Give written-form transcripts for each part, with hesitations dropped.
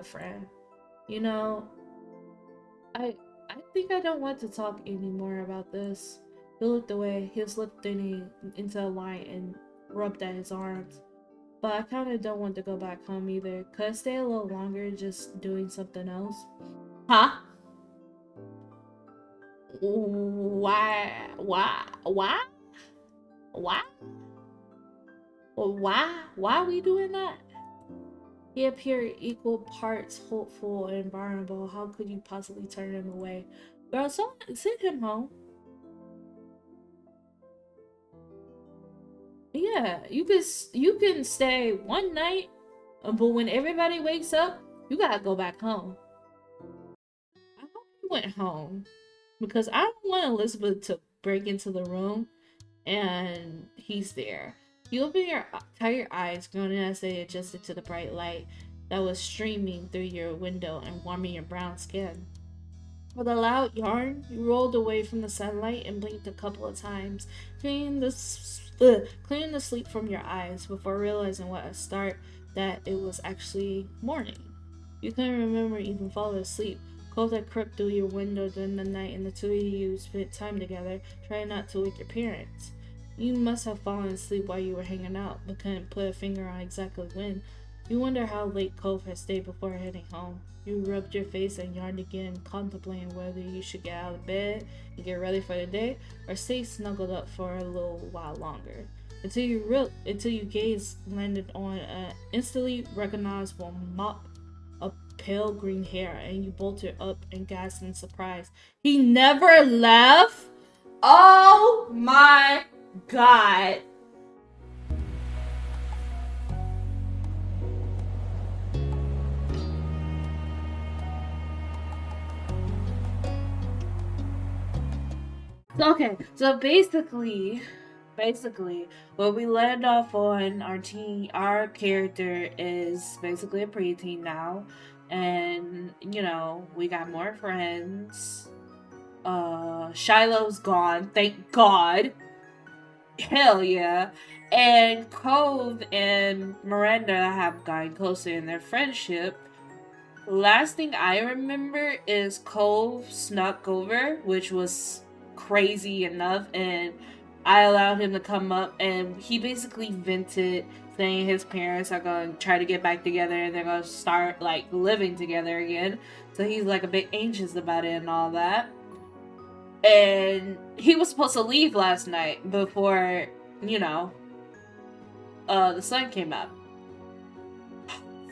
friend. You know, I I think I don't want to talk anymore about this. He looked away. He slipped into a line and rubbed at his arms. But I kind of don't want to go back home either. Could I stay a little longer just doing something else? Huh? Why? Why? Why? Why? Why? Why are we doing that? He appeared equal parts hopeful and vulnerable. How could you possibly turn him away? Girl, so send him home. Yeah, you can stay one night, but when everybody wakes up, you gotta go back home. I hope he went home because I don't want Elizabeth to break into the room and he's there. You open your tired eyes, groaning as they adjusted to the bright light that was streaming through your window and warming your brown skin. With a loud yarn, you rolled away from the sunlight and blinked a couple of times, clearing the sleep from your eyes before realizing what a start that it was actually morning. You couldn't remember even falling asleep. Cold had crept through your window during the night, and the two of you spent time together, trying not to wake your parents. You must have fallen asleep while you were hanging out, but couldn't put a finger on exactly when. You wonder how late Cove had stayed before heading home. You rubbed your face and yawned again, contemplating whether you should get out of bed and get ready for the day, or stay snuggled up for a little while longer. Until your gaze landed on an instantly recognizable mop of pale green hair, and you bolted up and gasped in surprise. He never left. Oh my god. Okay, so basically, what we land off on our character is basically a preteen now, and we got more friends. Shiloh's gone, thank God. Hell yeah. And Cove and Miranda have gotten closer in their friendship. Last thing I remember is Cove snuck over, which was crazy enough, and I allowed him to come up, and he basically vented, saying his parents are going to try to get back together and they're going to start like living together again. So he's like a bit anxious about it and all that. And he was supposed to leave last night before, you know, the sun came up.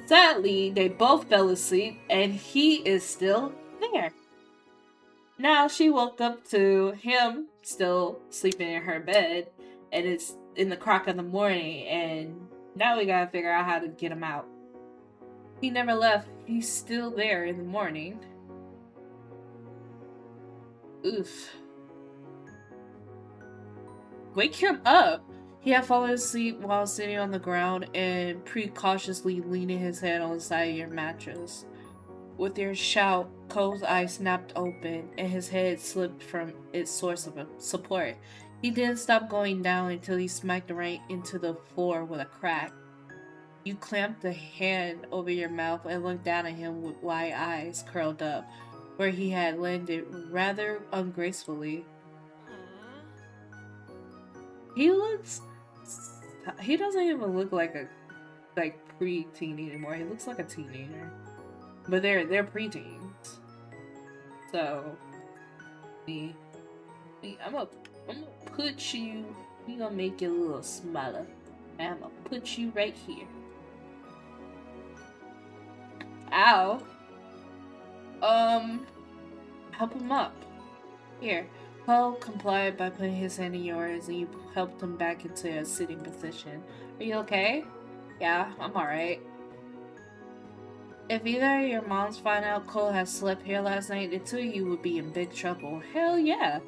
Sadly, they both fell asleep, and he is still there. Now she woke up to him still sleeping in her bed, and it's in the crack of the morning, and now we gotta figure out how to get him out. He never left. He's still there in the morning. Oof. Wake him up! He had fallen asleep while sitting on the ground and precautiously leaning his head on the side of your mattress. With your shout, Cole's eyes snapped open and his head slipped from its source of support. He didn't stop going down until he smacked right into the floor with a crack. You clamped a hand over your mouth and looked down at him with wide eyes curled up, where he had landed rather ungracefully. He looks. He doesn't even look like a pre-teen anymore. He looks like a teenager, but they're preteens. So, I'm gonna put you. We gonna make you a little smaller. And I'm gonna put you right here. Ow. Um, help him up. Here. Paul complied by putting his hand in yours, and you helped him back into a sitting position. Are you okay? Yeah, I'm alright. If either of your moms find out Cole has slept here last night, the two of you would be in big trouble. Hell yeah.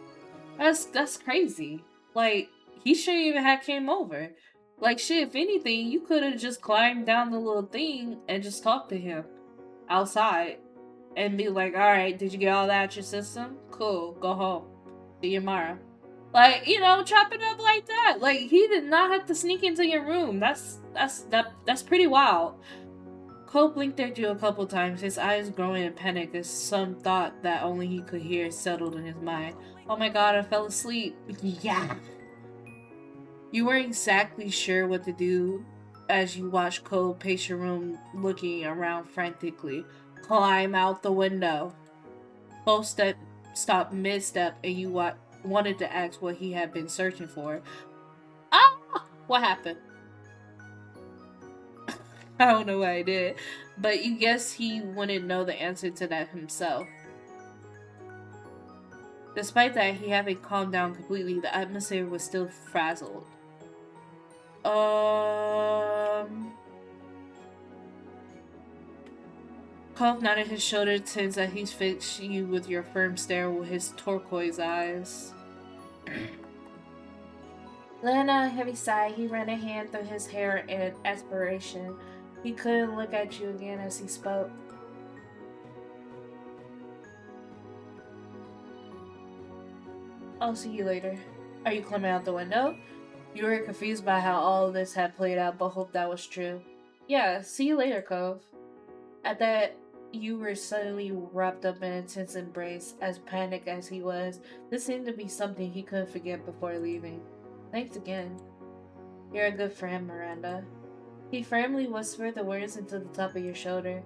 That's crazy. Like, he shouldn't even have came over. Like, shit, if anything, you could have just climbed down the little thing and just talked to him outside and be like, alright, did you get all that out your system? Cool, go home. See you tomorrow. Like, chop it up like that. Like, he did not have to sneak into your room. That's pretty wild. Cole blinked at you a couple times, his eyes growing in panic as some thought that only he could hear settled in his mind. Oh my god, I fell asleep. Yeah. You weren't exactly sure what to do as you watched Cole pace your room, looking around frantically. Climb out the window. Cole stopped mid-step and you wanted to ask what he had been searching for. Ah! What happened? I don't know what I did, but you guess he wouldn't know the answer to that himself. Despite that, he hadn't calmed down completely. The atmosphere was still frazzled. Cove nodded, his shoulder tense as he fixed you with your firm stare with his turquoise eyes. Letting out a heavy sigh, he ran a hand through his hair in aspiration. He couldn't look at you again as he spoke. I'll see you later. Are you climbing out the window? You were confused by how all of this had played out, but hoped that was true. Yeah, see you later, Cove. At that, you were suddenly wrapped up in an intense embrace. As panicked as he was, this seemed to be something he couldn't forget before leaving. Thanks again. You're a good friend, Miranda. He firmly whispered the words into the top of your shoulder.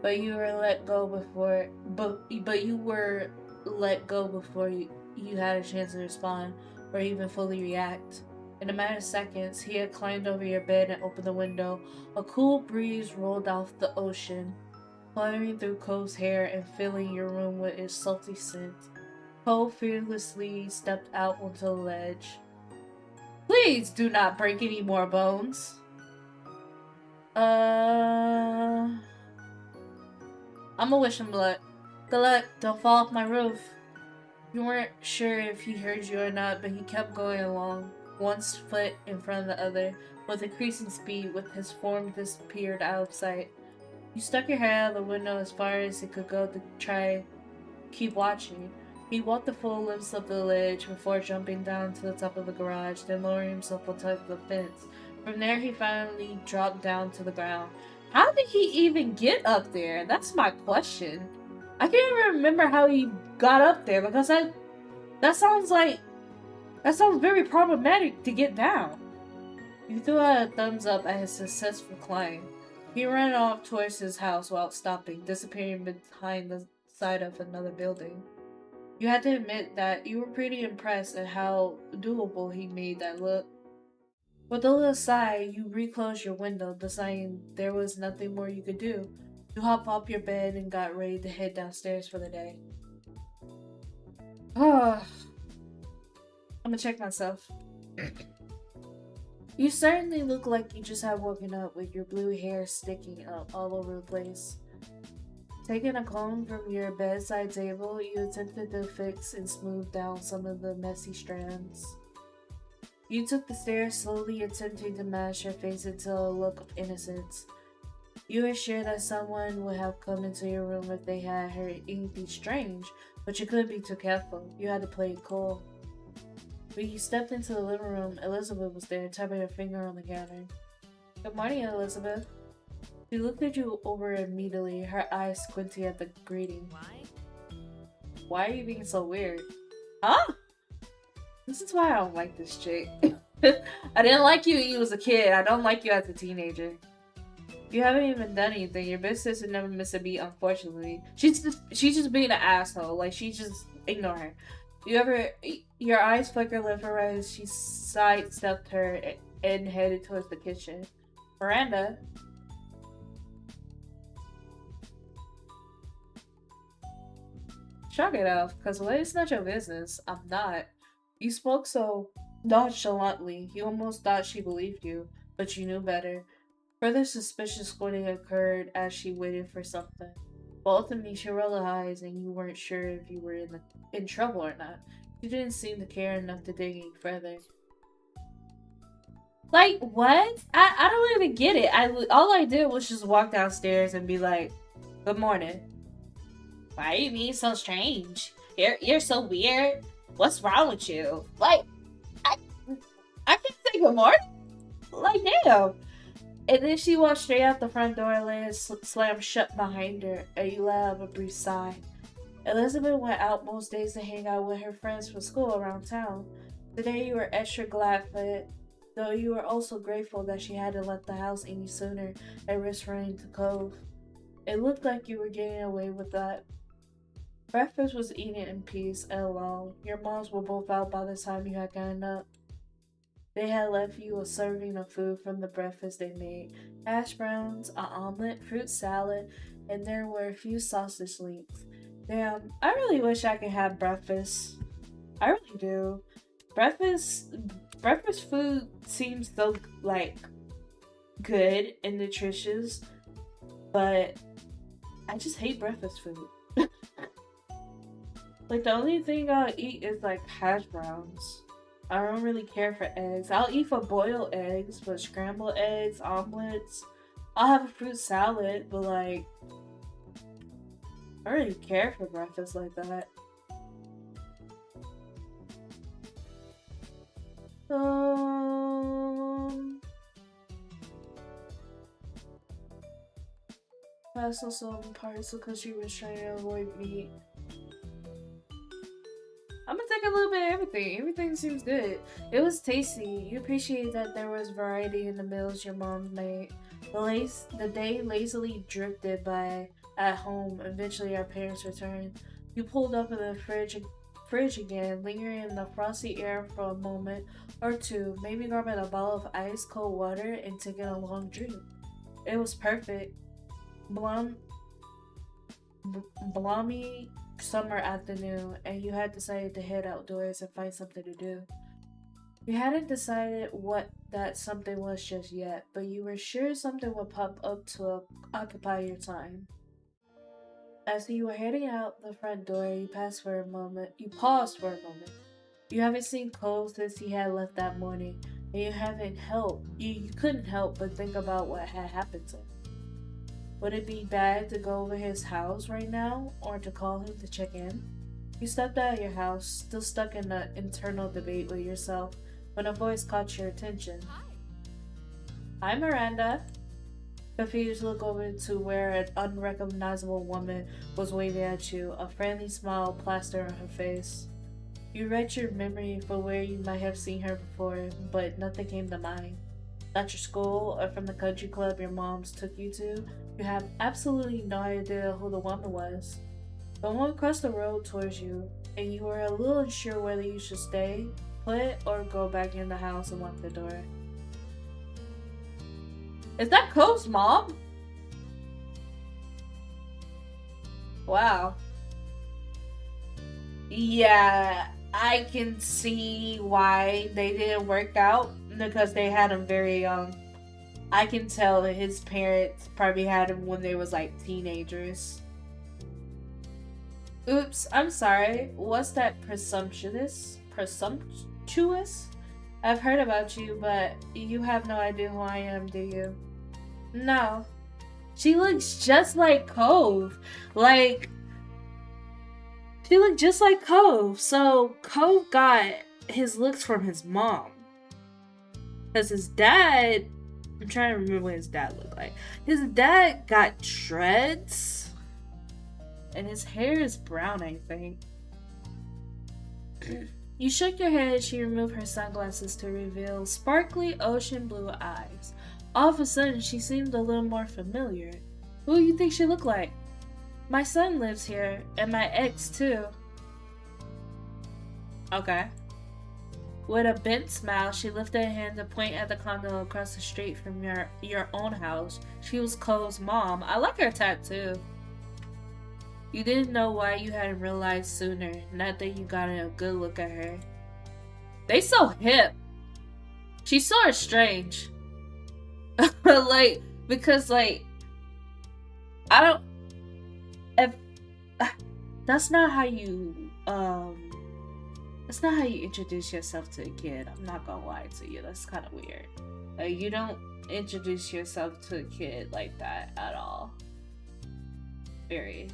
But you were let go before you had a chance to respond or even fully react. In a matter of seconds, he had climbed over your bed and opened the window. A cool breeze rolled off the ocean, fluttering through Cole's hair and filling your room with its salty scent. Cole fearlessly stepped out onto the ledge. Please do not break any more bones. I'ma wish him luck. Good luck, don't fall off my roof. You weren't sure if he heard you or not, but he kept going along, one foot in front of the other, with increasing speed, with his form disappeared out of sight. You stuck your head out of the window as far as it could go to try keep watching. He walked the full length of the ledge before jumping down to the top of the garage, then lowering himself on top of the fence. From there, he finally dropped down to the ground. How did he even get up there? That's my question. I can't even remember how he got up there because that sounds very problematic to get down. You threw out a thumbs up at his successful climb. He ran off towards his house without stopping, disappearing behind the side of another building. You had to admit that you were pretty impressed at how doable he made that look. With a little sigh, you reclosed your window, deciding there was nothing more you could do. You hopped off your bed and got ready to head downstairs for the day. I'm gonna check myself. You certainly look like you just had woken up with your blue hair sticking up all over the place. Taking a comb from your bedside table, you attempted to fix and smooth down some of the messy strands. You took the stairs slowly, attempting to mask your face into a look of innocence. You were sure that someone would have come into your room if they had heard anything strange, but you couldn't be too careful. You had to play it cool. When you stepped into the living room, Elizabeth was there, tapping her finger on the counter. Good morning, Elizabeth. She looked at you over immediately, her eyes squinting at the greeting. Why are you being so weird? Huh? This is why I don't like this chick. I didn't like you when you was a kid. I don't like you as a teenager. You haven't even done anything. Your big sister never missed a beat, unfortunately. She's just being an asshole. Like, she just ignore her. Your eyes flicker left or right as she sidestepped her and headed towards the kitchen. Miranda. Shrug it off, cause well, it's not your business. I'm not. You spoke so nonchalantly, you almost thought she believed you, but you knew better. Further suspicious squinting occurred as she waited for something. But ultimately, she rolled her eyes and you weren't sure if you were in trouble or not. You didn't seem to care enough to dig any further. Like, what? I don't even get it. All I did was just walk downstairs and be like, good morning. Why are you being so strange? You're so weird. What's wrong with you? Like, I can say good morning? Like, damn. And then she walked straight out the front door and let it slam shut behind her, and you let out a brief sigh. Elizabeth went out most days to hang out with her friends from school around town. Today you were extra glad for it, though you were also grateful that she hadn't left the house any sooner and risked running to Cove. It looked like you were getting away with that. Breakfast was eaten in peace and alone. Your moms were both out by the time you had gotten up. They had left you a serving of food from the breakfast they made: hash browns, an omelet, fruit salad, and there were a few sausage links. Damn, I really wish I could have breakfast. I really do. Breakfast breakfast food seems so like good and nutritious, but I just hate breakfast food. Like the only thing I'll eat is like hash browns. I don't really care for eggs. I'll eat for boiled eggs, but scrambled eggs, omelets. I'll have a fruit salad, but like I don't really care for breakfast like that. Um, That's also in parts because she was trying to avoid meat. I'm gonna take a little bit of everything. Everything seems good. It was tasty. You appreciate that there was variety in the meals your mom made. The day lazily drifted by at home. Eventually, our parents returned. You pulled up in the fridge again, lingering in the frosty air for a moment or two, maybe grabbing a bottle of ice cold water and taking a long drink. It was perfect. Blum, balmy summer afternoon, and you had decided to head outdoors and find something to do. You hadn't decided what that something was just yet, but you were sure something would pop up to occupy your time. As you were heading out the front door, you paused for a moment. You haven't seen Cole since he had left that morning, and you couldn't help but think about what had happened to him. Would it be bad to go over his house right now, or to call him to check in? You stepped out of your house, still stuck in the internal debate with yourself, when a voice caught your attention. Hi, Miranda. Confused, look over to where an unrecognizable woman was waving at you, a friendly smile plastered on her face. You read your memory for where you might have seen her before, but nothing came to mind. Not your school or from the country club your moms took you to. You have absolutely no idea who the woman was. The woman crossed the road towards you, and you were a little unsure whether you should stay put or go back in the house and lock the door. Is that Cole's mom? Wow. Yeah, I can see why they didn't work out because they had him very young. I can tell that his parents probably had him when they was like teenagers. Oops, I'm sorry. What's that presumptuous? Presumptuous? I've heard about you, but you have no idea who I am, do you? No. She looks just like Cove. She looked just like Cove. So Cove got his looks from his mom. Because his dad, I'm trying to remember what his dad looked like. His dad got dreads. And his hair is brown, I think. You shook your head as she removed her sunglasses to reveal sparkly ocean blue eyes. All of a sudden, she seemed a little more familiar. Who do you think she looked like? My son lives here, and my ex, too. Okay. With a bent smile, she lifted a hand to point at the condo across the street from your own house. She was Cole's mom. I like her tattoo. You didn't know why you hadn't realized sooner, not that you got a good look at her. They so hip. She's sort of strange. Because I don't... If... That's not how you, That's not how you introduce yourself to a kid. I'm not gonna lie to you. That's kind of weird. You don't introduce yourself to a kid like that at all. Very,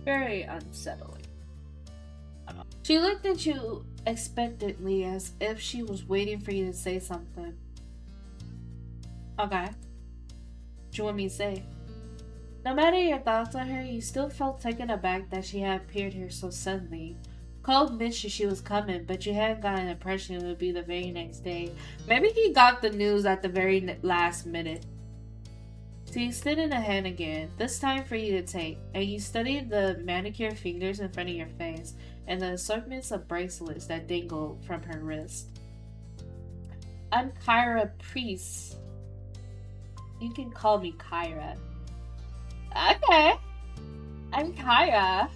very unsettling. She looked at you expectantly as if she was waiting for you to say something. Okay. What you want me to say? No matter your thoughts on her, you still felt taken aback that she had appeared here so suddenly. Cole mentioned she was coming, but you hadn't got an impression it would be the very next day. Maybe he got the news at the very last minute. So you stood in a hand again, this time for you to take, and you studied the manicured fingers in front of your face and the assortments of bracelets that dangled from her wrist. I'm Kyra Priest. You can call me Kyra. Okay. I'm Kyra.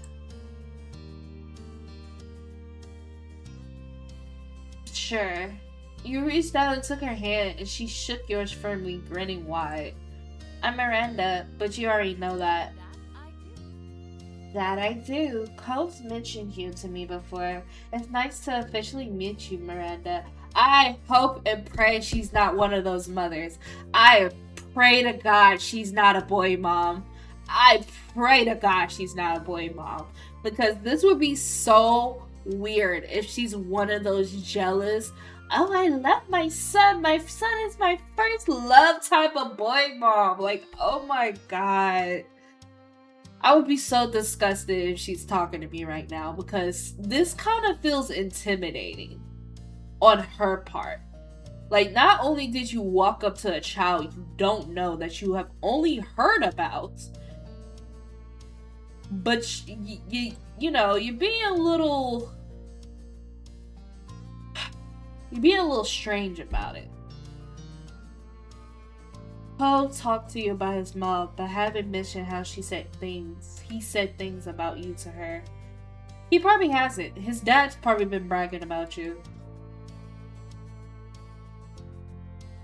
Sure. You reached out and took her hand, and she shook yours firmly, grinning wide. I'm Miranda, but you already know that. That I do. Cole's mentioned you to me before. It's nice to officially meet you, Miranda. I hope and pray she's not one of those mothers. I pray to God she's not a boy mom. I pray to God she's not a boy mom. Because this would be so weird if she's one of those jealous, oh, I love my son. My son is my first love type of boy mom. Like, oh my God. I would be so disgusted if she's talking to me right now because this kind of feels intimidating on her part. Like, not only did you walk up to a child you don't know that you have only heard about, but you know, you're being a little strange about it. Poe talked to you about his mom, but haven't mentioned how he said things about you to her. He probably hasn't. His dad's probably been bragging about you.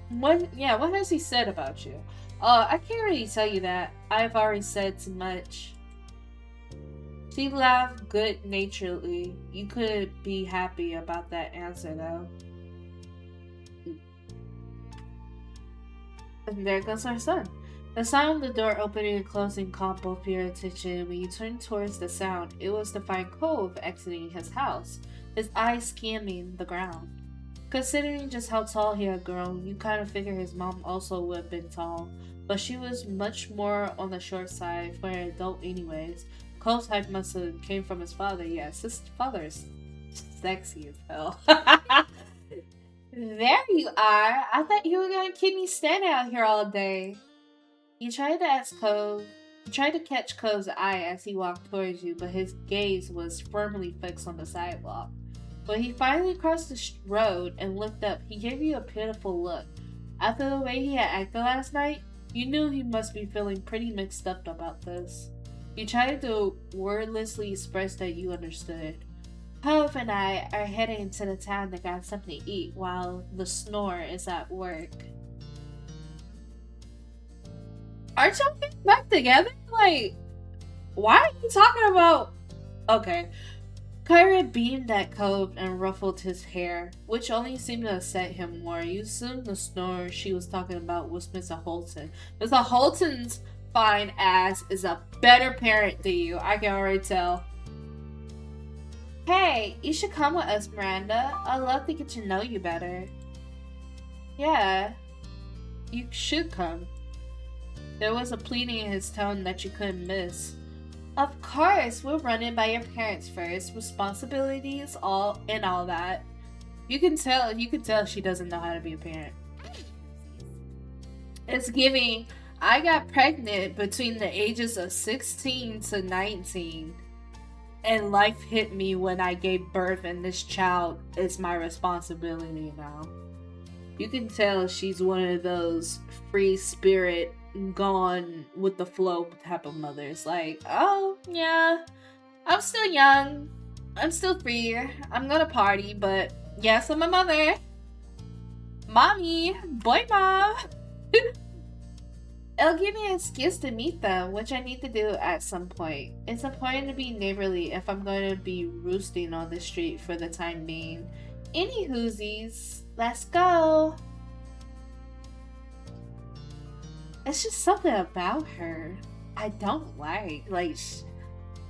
What has he said about you? I can't really tell you that. I've already said too much. She laughed good-naturedly. You could be happy about that answer, though. And there goes our son. The sound of the door opening and closing caught both your attention. When you turned towards the sound, it was to find Cove exiting his house, his eyes scanning the ground. Considering just how tall he had grown, you kind of figure his mom also would have been tall, but she was much more on the short side for an adult anyways. Cove's height must have came from his father. Yes, his father is sexy as hell. There you are. I thought you were gonna keep me standing out here all day. You tried to catch Cove's eye as he walked towards you, but his gaze was firmly fixed on the sidewalk. When he finally crossed the road and looked up, he gave you a pitiful look. After the way he had acted last night, you knew he must be feeling pretty mixed up about this. You tried to wordlessly express that you understood. Cove and I are heading to the town to grab something to eat while the snore is at work. Aren't y'all getting back together? Like, why are you talking about... Okay. Kyra beamed at Cove and ruffled his hair, which only seemed to upset him more. You assumed the snore she was talking about was Mr. Holton. Mr. Holton's fine ass is a better parent than you. I can already tell. Hey, you should come with us, Miranda. I'd love to get to know you better. Yeah, you should come. There was a pleading in his tone that you couldn't miss. Of course, we'll run it by your parents first. Responsibilities, all that. You can tell she doesn't know how to be a parent. It's giving, I got pregnant between the ages of 16 to 19. And life hit me when I gave birth, and this child is my responsibility now. You can tell she's one of those free spirit, gone with the flow type of mothers. Like, oh, yeah, I'm still young. I'm still free. I'm gonna party, but yes, I'm a mother. Mommy, boy mom. It'll give me an excuse to meet them, which I need to do at some point. It's important to be neighborly if I'm going to be roosting on the street for the time being. Any whoosies, let's go. It's just something about her I don't like. Like,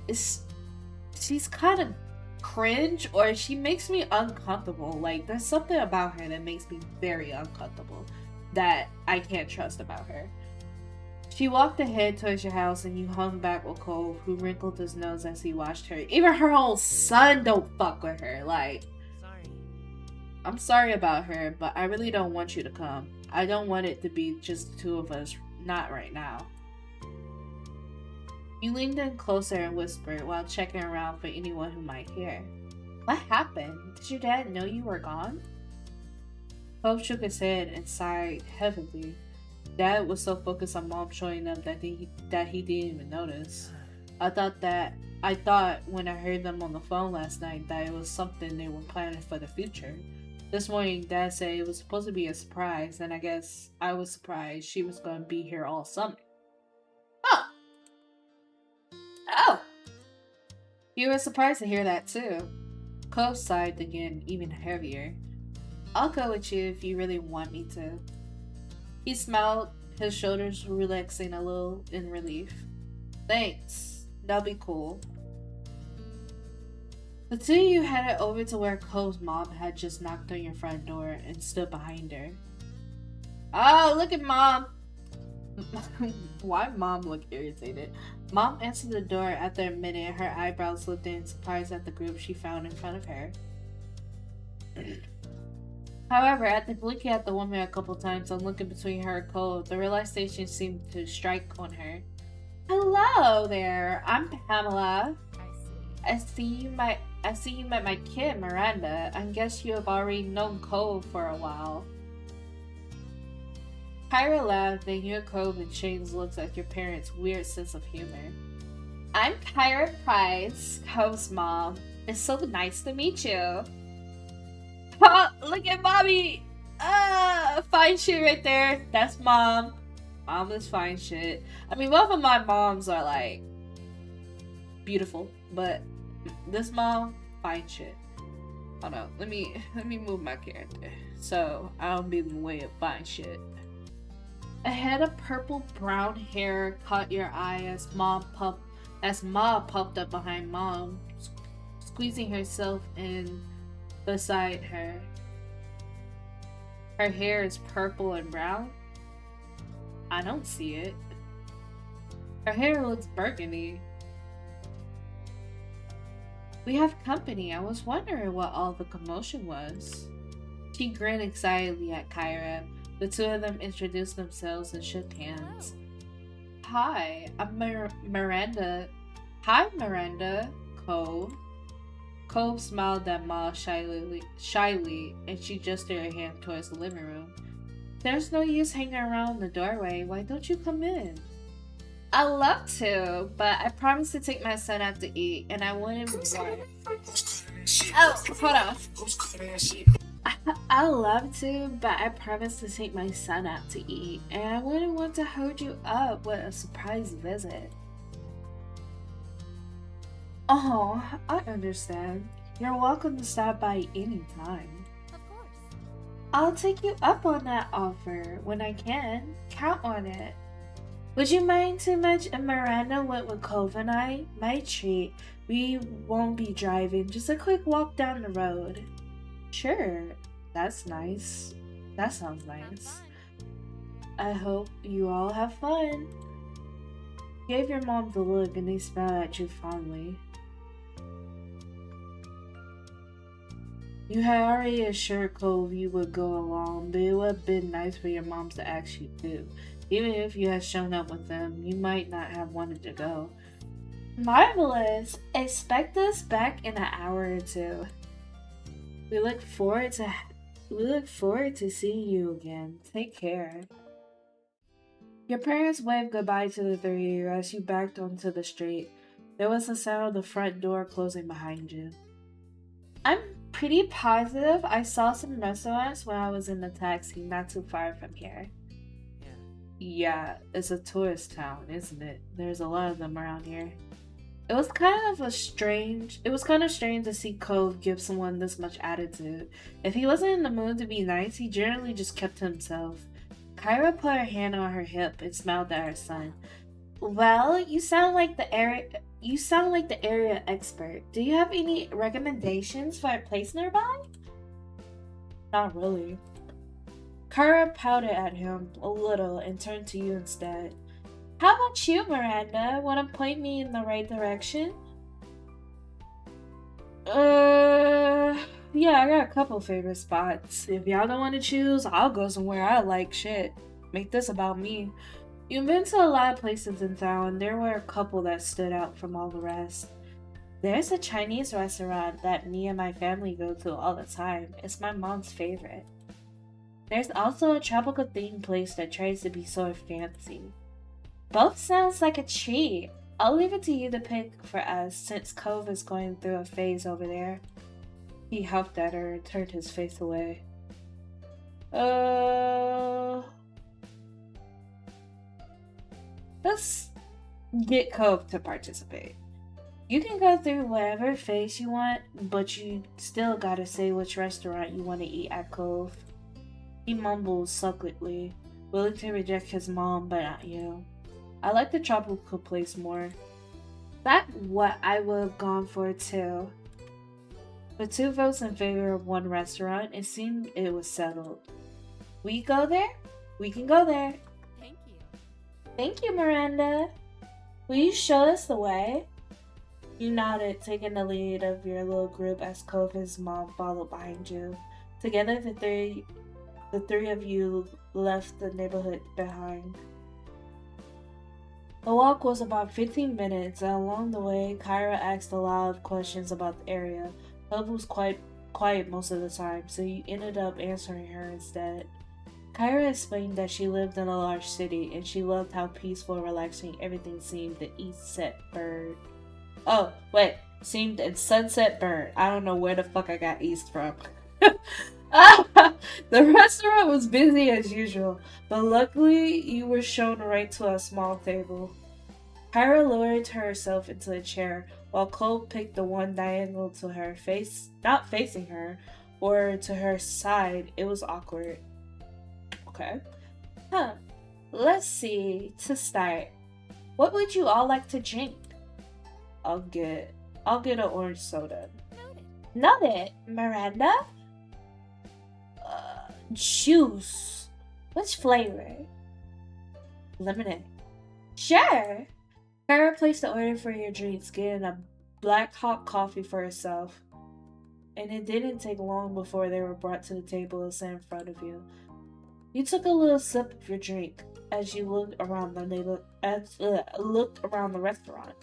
she's kind of cringe, or she makes me uncomfortable. Like, there's something about her that makes me very uncomfortable. that I can't trust about her. She walked ahead towards your house and you hung back with Cole, who wrinkled his nose as he watched her. Even her own son don't fuck with her. Like, I'm sorry about her, but I really don't want you to come. I don't want it to be just the two of us, not right now. You leaned in closer and whispered while checking around for anyone who might hear. What happened? Did your dad know you were gone? Hope shook his head and sighed heavily. Dad was so focused on Mom showing up that he didn't even notice. I thought when I heard them on the phone last night that it was something they were planning for the future. This morning, Dad said it was supposed to be a surprise, and I guess I was surprised she was going to be here all summer. Oh! You were surprised to hear that too. Cove sighed again, even heavier. I'll go with you if you really want me to. He smiled, his shoulders relaxing a little in relief. Thanks. That'll be cool. The two of you headed over to where Cole's mom had just knocked on your front door and stood behind her. Oh, look at Mom! Why Mom look irritated? Mom answered the door after a minute, her eyebrows lifted in surprise at the group she found in front of her. However, after blinking at the woman a couple times and looking between her and Cole, the realization seemed to strike on her. Hello there, I'm Pamela. I see you met my kid, Miranda. I guess you have already known Cole for a while. Kyra laughed, and you and Cove exchanged looks at your parents' weird sense of humor. I'm Kyra Price, Cove's mom. It's so nice to meet you. Oh, look at Mommy! Fine shit right there. That's Mom. Mom is fine shit. I mean, both of my moms are, like, beautiful, but this mom, fine shit. Hold on, let me move my character so I don't be in the way of fine shit. A head of purple-brown hair caught your eye as Ma popped up behind Mom, squeezing herself in beside her. Her hair is purple and brown? I don't see it. Her hair looks burgundy. We have company. I was wondering what all the commotion was. She grinned excitedly at Kyra. The two of them introduced themselves and shook hands. Hi, I'm Miranda. Hi, Miranda. Cove. Cove smiled at Ma shyly, and she gestured her hand towards the living room. There's no use hanging around the doorway. Why don't you come in? I'd love to, but I promised to take my son out to eat, and I wouldn't want... Oh, hold on. I'd love to, but I promised to take my son out to eat, and I wouldn't want to hold you up with a surprise visit. Oh, I understand. You're welcome to stop by anytime. Of course. I'll take you up on that offer when I can. Count on it. Would you mind too much if Miranda went with Cove and I? My treat. We won't be driving, just a quick walk down the road. Sure, that's nice. That sounds nice. I hope you all have fun. You gave your mom the look and they smiled at you fondly. You had already assured Cove you would go along, but it would have been nice for your moms to ask you too. Even if you had shown up with them, you might not have wanted to go. Marvelous! Expect us back in an hour or two. We look forward to seeing you again. Take care. Your parents waved goodbye to the three of you as you backed onto the street. There was the sound of the front door closing behind you. I'm pretty positive I saw some restaurants when I was in the taxi not too far from here. Yeah, it's a tourist town, isn't it? There's a lot of them around here. It was kind of strange to see Cove give someone this much attitude. If he wasn't in the mood to be nice, he generally just kept to himself. Kyra put her hand on her hip and smiled at her son. Well, you sound like the area expert. Do you have any recommendations for a place nearby? Not really. Kara pouted at him a little and turned to you instead. How about you, Miranda? Want to point me in the right direction? Yeah, I got a couple favorite spots. If y'all don't want to choose, I'll go somewhere I like. Shit. Make this about me. You've been to a lot of places in town. There were a couple that stood out from all the rest. There's a Chinese restaurant that me and my family go to all the time. It's my mom's favorite. There's also a tropical themed place that tries to be sort of fancy. Both sounds like a treat. I'll leave it to you to pick for us since Cove is going through a phase over there. He huffed at her and turned his face away. Let's get Cove to participate. You can go through whatever phase you want, but you still gotta say which restaurant you want to eat at Cove. He mumbles sulkily, willing to reject his mom, but not you. I like the tropical place more. That's what I would have gone for too. With 2 votes in favor of one restaurant, it seemed it was settled. We go there? We can go there. Thank you. Thank you, Miranda. Will you show us the way? You nodded, taking the lead of your little group as Cove and his mom followed behind you. Together, the three of you left the neighborhood behind. The walk was about 15 minutes, and along the way, Kyra asked a lot of questions about the area. Cove was quite quiet most of the time, so you ended up answering her instead. Kyra explained that she lived in a large city, and she loved how peaceful and relaxing everything seemed in Sunset Bird. Oh, wait, seemed in Sunset Bird. I don't know where the fuck I got East from. The restaurant was busy as usual, but luckily you were shown right to a small table. Kyra lowered herself into a chair, while Cole picked the one diagonal to her face, not facing her, or to her side. It was awkward. Okay. Let's see. To start, what would you all like to drink? I'll get an orange soda. Noted, Miranda. Juice. Which flavor? Lemonade. Sure. Kara placed the order for your drinks, getting a black hot coffee for herself. And it didn't take long before they were brought to the table and set in front of you. You took a little sip of your drink as you looked around the restaurant.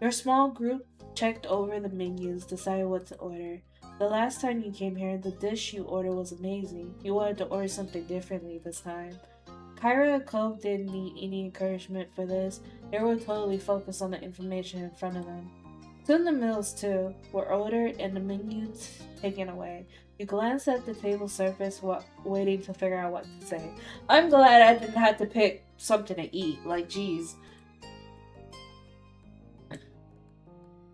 Your small group checked over the menus, decided what to order. The last time you came here, the dish you ordered was amazing. You wanted to order something differently this time. Kyra and Cove didn't need any encouragement for this. They were totally focused on the information in front of them. Soon the meals, too, were ordered and the menus taken away. You glanced at the table surface, waiting to figure out what to say. I'm glad I didn't have to pick something to eat. Like, geez.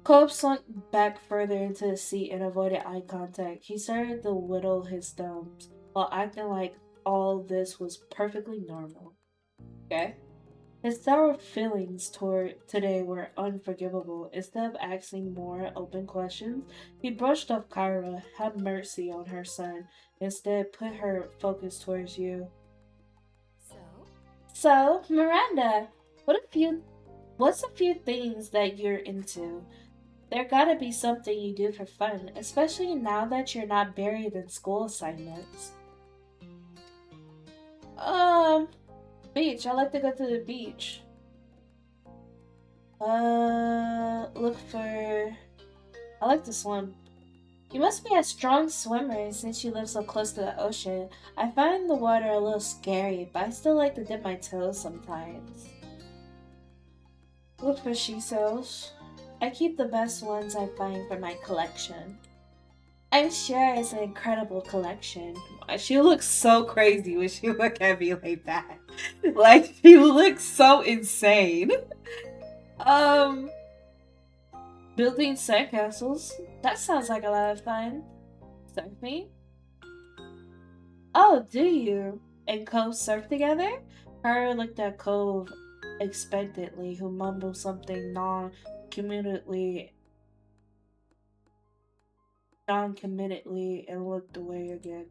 Cove slunk back further into his seat and avoided eye contact. He started to whittle his thumbs, while acting like all this was perfectly normal. Okay? His sour feelings toward today were unforgivable. Instead of asking more open questions, he brushed off Kyra, had mercy on her son, instead put her focus towards you. So, Miranda, what's a few things that you're into? There gotta be something you do for fun, especially now that you're not buried in school assignments. Beach. I like to go to the beach. I like to swim. You must be a strong swimmer since you live so close to the ocean. I find the water a little scary, but I still like to dip my toes sometimes. Look for she-cells. I keep the best ones I find for my collection. I'm sure it's an incredible collection. She looks so crazy when she look at me like that. Like, she looks so insane. Building sandcastles. That sounds like a lot of fun. Surfing? Oh, do you? And Cove surf together? Kara looked at Cove expectantly, who mumbled something non-committedly and looked away again.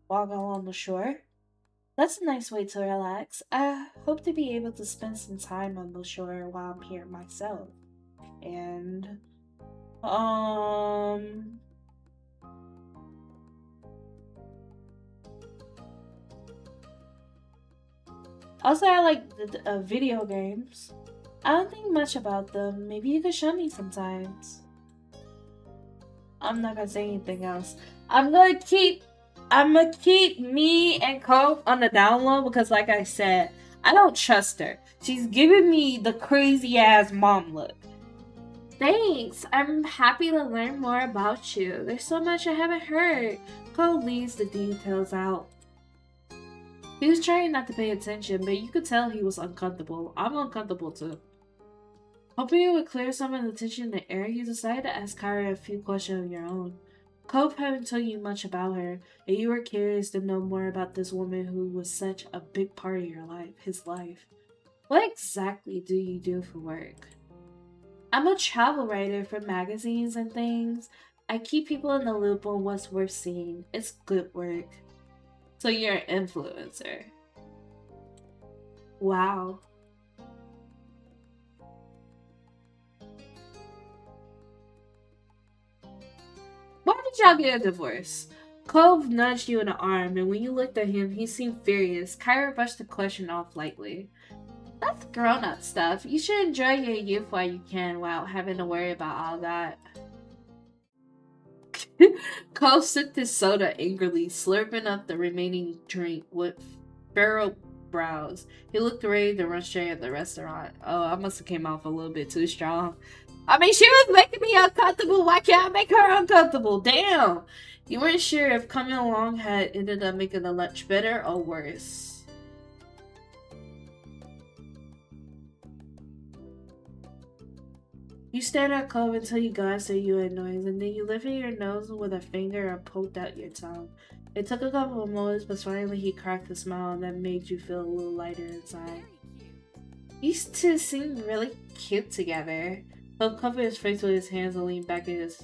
Walk along the shore? That's a nice way to relax. I hope to be able to spend some time on the shore while I'm here myself. And um also I like video games. I don't think much about them. Maybe you could show me sometimes. I'm not gonna say anything else. I'm gonna keep me and Cope on the down low because, like I said, I don't trust her. She's giving me the crazy ass mom look. Thanks. I'm happy to learn more about you. There's so much I haven't heard. Cole leaves the details out. He was trying not to pay attention, but you could tell he was uncomfortable. I'm uncomfortable too. Hoping it would clear some of the tension in the air, you decided to ask Kyra a few questions of your own. Cope hadn't told you much about her, and you were curious to know more about this woman who was such a big part of your life, his life. What exactly do you do for work? I'm a travel writer for magazines and things. I keep people in the loop on what's worth seeing. It's good work. So you're an influencer. Wow. Why did y'all get a divorce? Cove nudged you in the arm, and when you looked at him, he seemed furious. Kyra brushed the question off lightly. That's grown up stuff. You should enjoy your youth while you can without having to worry about all that. Cole sipped his soda angrily, slurping up the remaining drink with furrowed brows. He looked ready to run straight at the restaurant. Oh, I must have came off a little bit too strong. I mean, she was making me uncomfortable. Why can't I make her uncomfortable? Damn! You weren't sure if coming along had ended up making the lunch better or worse. You stared at Cove until you glanced at you in noise, and then you lifted your nose with a finger and poked out your tongue. It took a couple of moments, but finally he cracked a smile that made you feel a little lighter inside. You two seem really cute together. Cove covered his face with his hands and leaned back in his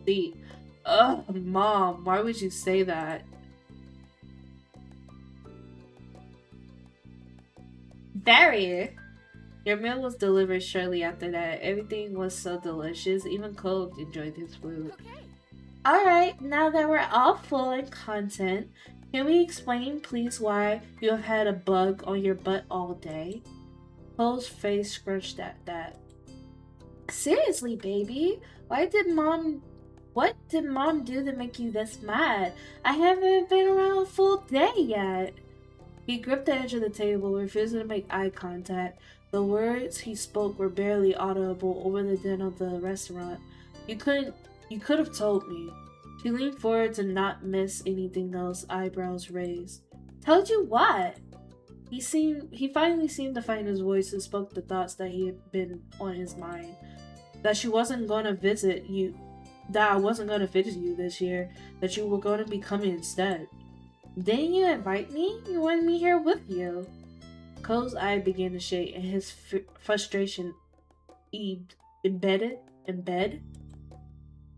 seat. Ugh, Mom, why would you say that? Barry! Your meal was delivered shortly after that. Everything was so delicious. Even Cove enjoyed his food. Alright, now that we're all full in content, can we explain please why you have had a bug on your butt all day? Cole's face scrunched at that. Seriously, baby? What did mom do to make you this mad? I haven't been around a full day yet. He gripped the edge of the table, refusing to make eye contact. The words he spoke were barely audible over the din of the restaurant. You could have told me. She leaned forward to not miss anything else, eyebrows raised. Told you what? He finally seemed to find his voice and spoke the thoughts that he had been on his mind. That she wasn't going to visit you, that I wasn't going to visit you this year, that you were going to be coming instead. Didn't you invite me? You wanted me here with you. Cole's eye began to shake and his frustration ebbed. Embed?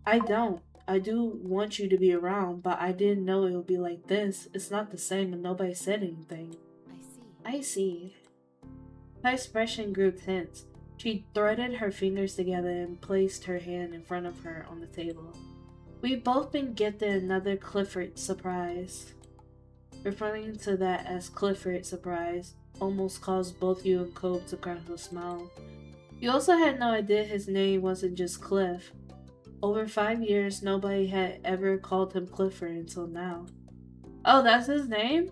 I don't. I do want you to be around, but I didn't know it would be like this. It's not the same and nobody said anything. I see. Her expression grew tense. She threaded her fingers together and placed her hand in front of her on the table. We've both been gifted another Clifford surprise. Referring to that as Clifford surprise almost caused both you and Cove to crack a smile. You also had no idea his name wasn't just Cliff. Over 5 years, nobody had ever called him Clifford until now. Oh, that's his name?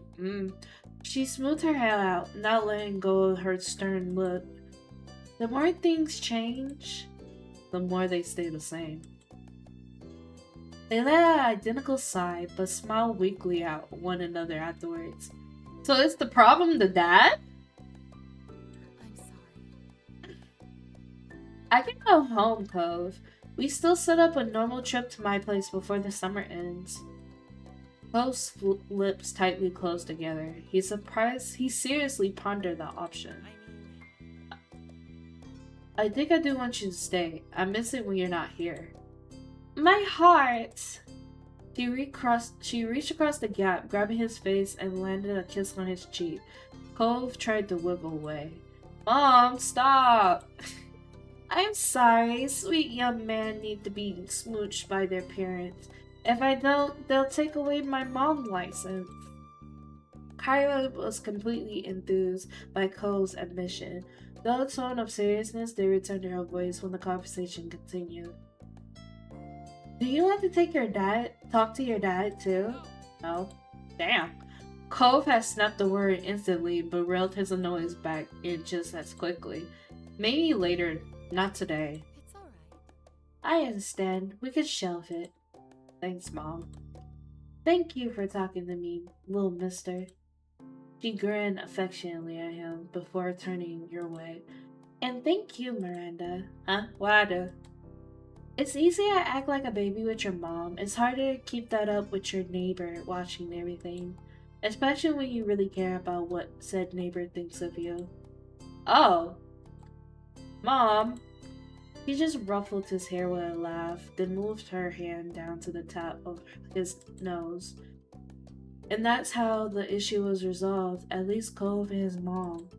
She smoothed her hair out, not letting go of her stern look. The more things change, the more they stay the same. They let out an identical sigh, but smiled weakly at one another afterwards. So is the problem the dad? I'm sorry. I can go home, Cove. We still set up a normal trip to my place before the summer ends. Cove's lips tightly closed together. He seriously pondered the option. I think I do want you to stay. I miss it when you're not here. My heart! She reached across the gap, grabbing his face and landed a kiss on his cheek. Cove tried to wiggle away. Mom, stop! I'm sorry, sweet young men need to be smooched by their parents. If I don't, they'll take away my mom license. Kyra was completely enthused by Cole's admission. Though a tone of seriousness did return to her voice when the conversation continued. Do you want to talk to your dad too? No. Damn. Cove had snapped the word instantly, but reeled his annoyance back in just as quickly. Maybe later, not today. It's alright. I understand. We could shelve it. Thanks, Mom. Thank you for talking to me, little mister. She grinned affectionately at him before turning your way. And thank you, Miranda. Huh? What'd I do? It's easy to act like a baby with your mom. It's harder to keep that up with your neighbor watching everything. Especially when you really care about what said neighbor thinks of you. Oh. Mom. He just ruffled his hair with a laugh, then moved her hand down to the top of his nose. And that's how the issue was resolved, at least Cove and his mom.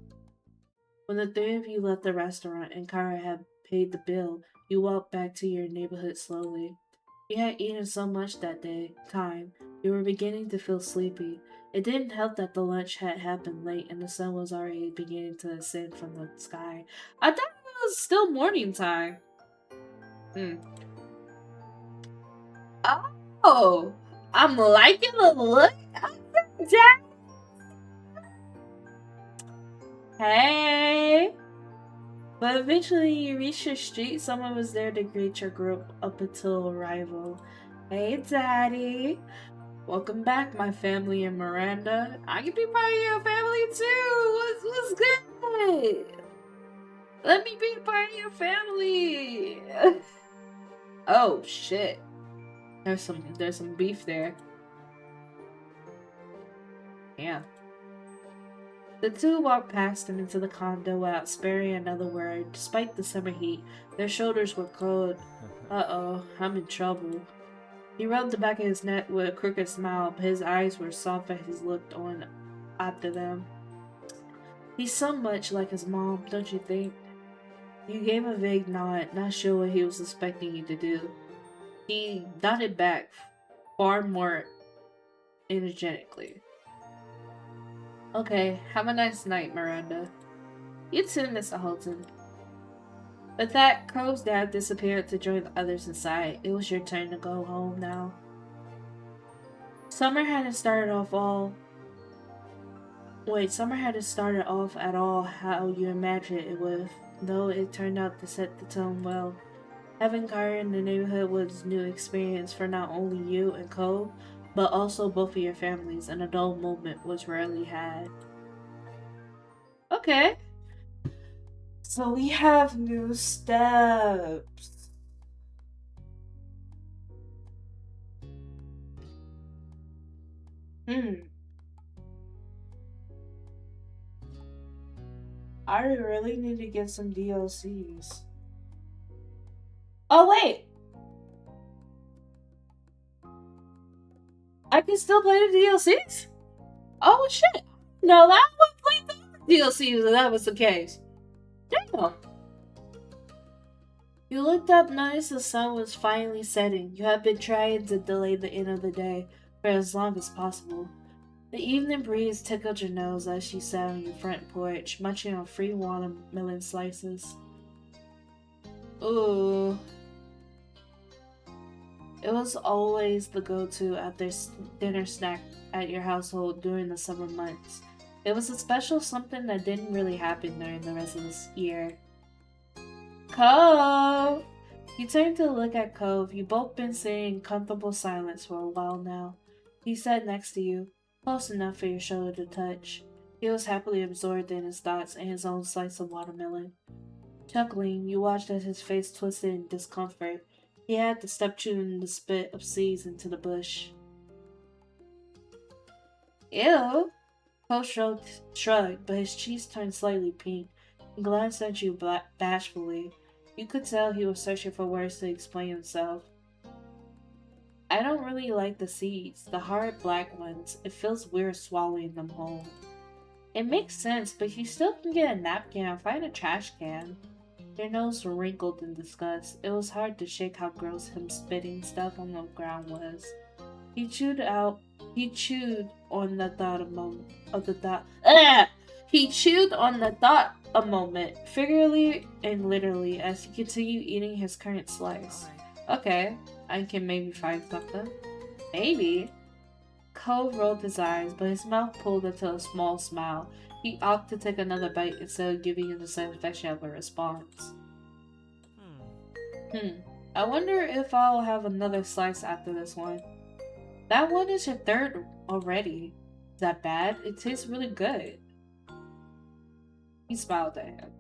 When the three of you left the restaurant and Kara had paid the bill, you walked back to your neighborhood slowly. You had eaten so much that time, you were beginning to feel sleepy. It didn't help that the lunch had happened late and the sun was already beginning to ascend from the sky. I thought it was still morning time. Oh, I'm liking the look of the Jack. Hey. But eventually you reached your street. Someone was there to greet your group up until arrival. Hey, Daddy. Welcome back, my family and Miranda. I can be part of your family too. What's good? Let me be part of your family. Oh shit. There's some beef there. Yeah. The two walked past him into the condo without sparing another word. Despite the summer heat, their shoulders were cold. Uh-oh, I'm in trouble. He rubbed the back of his neck with a crooked smile, but his eyes were soft as he looked on after them. He's so much like his mom, don't you think? You gave a vague nod, not sure what he was expecting you to do. He nodded back, far more energetically. Okay, have a nice night, Miranda. You too, Mr. Holton. With that, Cove's dad disappeared to join the others inside. It was your turn to go home now. Summer hadn't started off at all how you imagined it would, though it turned out to set the tone well. Having Kyra in the neighborhood was a new experience for not only you and Cove, but also both of your families. An adult moment was rarely had. Okay. So we have new steps. I really need to get some DLCs. Oh wait! I can still play the DLCs? Oh shit! No, that would play the DLCs if that was the case. Damn! You looked up, noticed the sun was finally setting. You had been trying to delay the end of the day for as long as possible. The evening breeze tickled your nose as she sat on your front porch, munching on free watermelon slices. Ooh. It was always the go-to after dinner snack at your household during the summer months. It was a special something that didn't really happen during the rest of this year. Cove! You turned to look at Cove. You've both been sitting in comfortable silence for a while now. He sat next to you, close enough for your shoulder to touch. He was happily absorbed in his thoughts and his own slice of watermelon. Chuckling, you watched as his face twisted in discomfort. He had to stop chewing the spit of seeds into the bush. Ew! Cove shrugged, but his cheeks turned slightly pink. He glanced at you bashfully. You could tell he was searching for words to explain himself. I don't really like the seeds, the hard black ones. It feels weird swallowing them whole. It makes sense, but you still can get a napkin and find a trash can. Your nose wrinkled in disgust. It was hard to shake how gross him spitting stuff on the ground was. He chewed out. He chewed on the thought of the thought. Ugh! He chewed on the thought a moment, figuratively and literally, as he continued eating his current slice. Okay, I can maybe find something. Maybe. Cove rolled his eyes, but his mouth pulled into a small smile. He opted to take another bite instead of giving him the satisfaction of a response. I wonder if I'll have another slice after this one. That one is your third already. Is that bad? It tastes really good. He smiled at him.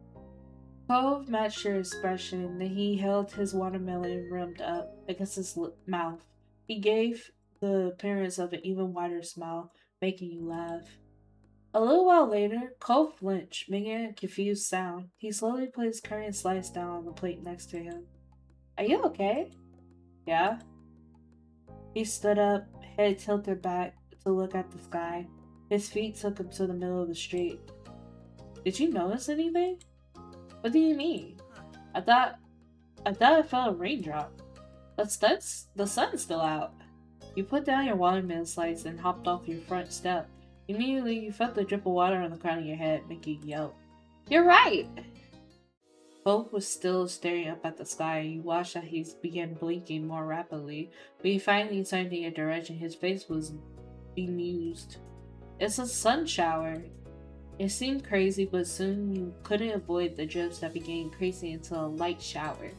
Cove matched your expression, then he held his watermelon rimmed up against his mouth. He gave the appearance of an even wider smile, making you laugh. A little while later, Cove flinched, making a confused sound. He slowly put his current slice down on the plate next to him. Are you okay? Yeah. He stood up, head tilted back to look at the sky. His feet took him to the middle of the street. Did you notice anything? What do you mean? I thought I felt a raindrop. The sun's still out. You put down your watermelon slice and hopped off your front step. Immediately, you felt the drip of water on the crown of your head, making you yelp. You're right! Cove was still staring up at the sky, and you watched as he began blinking more rapidly. When he finally turned in your direction, his face was bemused. It's a sun shower. It seemed crazy, but soon you couldn't avoid the drips that began increasing into a light shower.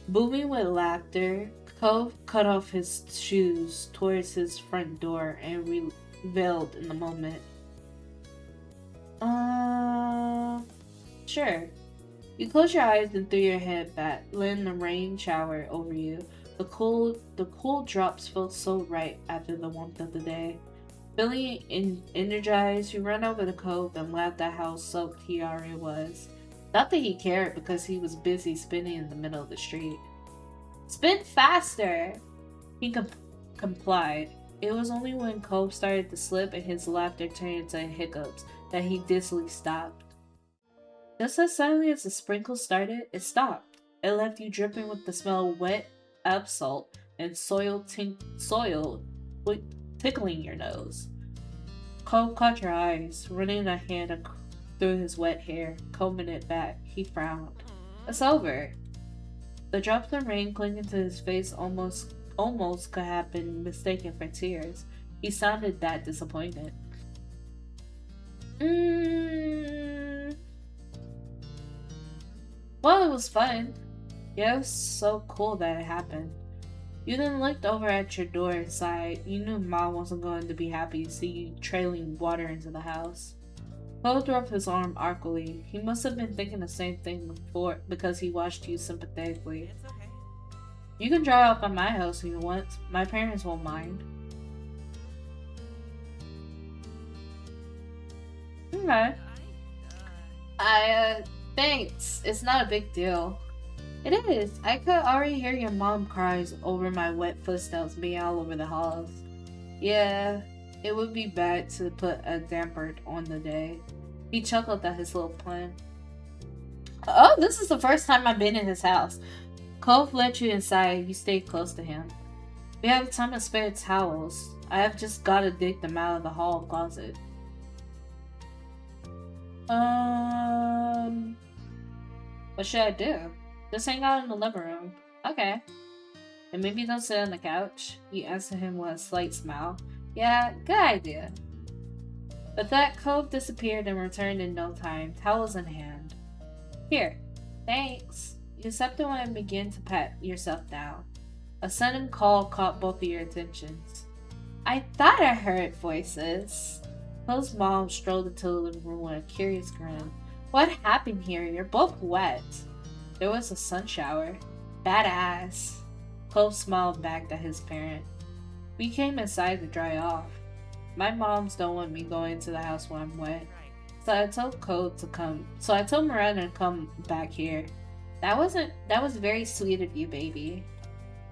Booming with laughter, Cove cut off his shoes towards his front door and reveled in the moment. Sure. You closed your eyes and threw your head back, letting the rain shower over you. The cool drops felt so right after the warmth of the day. Feeling energized, you ran over to Cove and laughed at how soaked he already was. Not that he cared, because he was busy spinning in the middle of the street. Spin faster! He complied. It was only when Cove started to slip and his laughter turned into hiccups that he dizzily stopped. Just as suddenly as the sprinkles started, it stopped. It left you dripping with the smell of wet salt and soil tickling your nose. Cove caught your eyes, running a hand through his wet hair, combing it back. He frowned. It's over. The drops of rain clinging to his face almost could have been mistaken for tears. He sounded that disappointed. Well, it was fun. Yeah, it was so cool that it happened. You then looked over at your door and sighed. You knew Mom wasn't going to be happy to see you trailing water into the house. Cole threw up his arm awkwardly. He must have been thinking the same thing before because he watched you sympathetically. It's okay. You can dry off at my house if you want. My parents won't mind. Okay. Thanks. It's not a big deal. It is. I could already hear your mom cries over my wet footsteps being all over the halls. Yeah, it would be bad to put a damper on the day. He chuckled at his little plan. Oh, this is the first time I've been in his house. Cove let you inside. You stayed close to him. We have a ton of spare towels. I have just got to dig them out of the hall closet. What should I do? Just hang out in the living room. Okay. And maybe don't sit on the couch? You answered him with a slight smile. Yeah, good idea. But that Cove disappeared and returned in no time, towels in hand. Here. Thanks. You accepted one and began to pat yourself down. A sudden call caught both of your attentions. I thought I heard voices. Cove's mom strolled into the living room with a curious grin. What happened here? You're both wet. There was a sun shower. Badass. Cove smiled back at his parent. We came inside to dry off. My moms don't want me going into the house when I'm wet. So I told Miranda to come back here. That was very sweet of you, baby.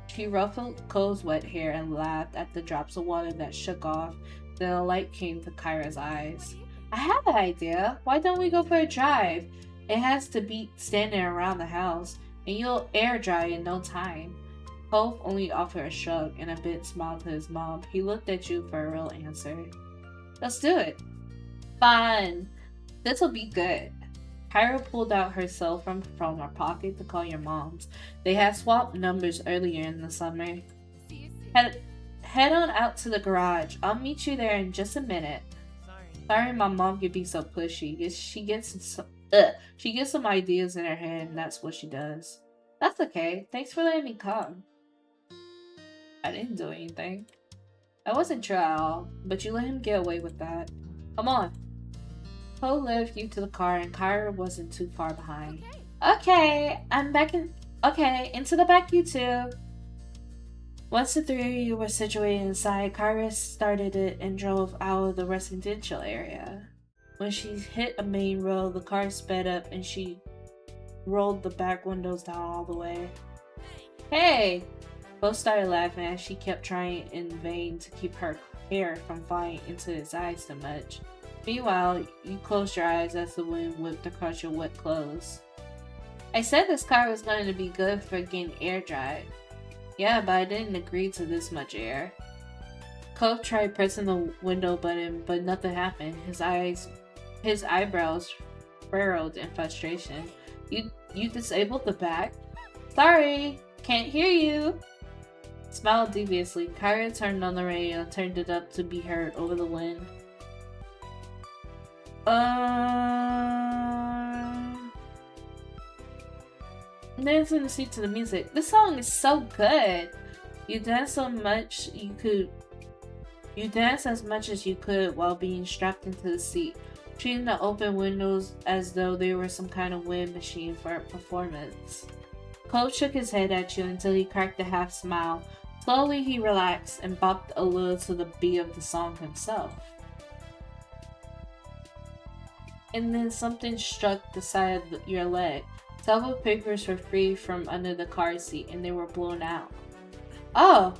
She ruffled Cole's wet hair and laughed at the drops of water that shook off. Then a light came to Kyra's eyes. I have an idea. Why don't we go for a drive? It has to beat standing around the house, and you'll air dry in no time. Cole only offered a shrug and a bit smile to his mom. He looked at you for a real answer. Let's do it. Fine. This'll be good. Kyra pulled out her cell phone from her pocket to call your moms. They had swapped numbers earlier in the summer. See you soon. Head on out to the garage. I'll meet you there in just a minute. Sorry my mom can be so pushy. She gets some ideas in her head and that's what she does. That's okay. Thanks for letting me come. I didn't do anything. I wasn't true at all, but you let him get away with that. Come on. Cole led you to the car and Kyra wasn't too far behind. Okay, I'm back in. Okay, into the back, you two. Once the three of you were situated inside, Kyra started it and drove out of the residential area. When she hit a main road, the car sped up and she rolled the back windows down all the way. Hey! Both started laughing as she kept trying in vain to keep her hair from flying into his eyes too much. Meanwhile, you closed your eyes as the wind whipped across your wet clothes. I said this car was going to be good for getting air dried. Yeah, but I didn't agree to this much air. Cole tried pressing the window button, but nothing happened. His eyebrows furrowed in frustration. You disabled the back? Sorry, can't hear you. Smiled deviously. Kyra turned on the radio and turned it up to be heard over the wind. Dancing the seat to the music. This song is so good. You dance as much as you could while being strapped into the seat, treating the open windows as though they were some kind of wind machine for a performance. Cole shook his head at you until he cracked a half smile. Slowly he relaxed and bopped a little to the beat of the song himself. And then something struck the side of your leg. Several papers were free from under the car seat and they were blown out. Oh!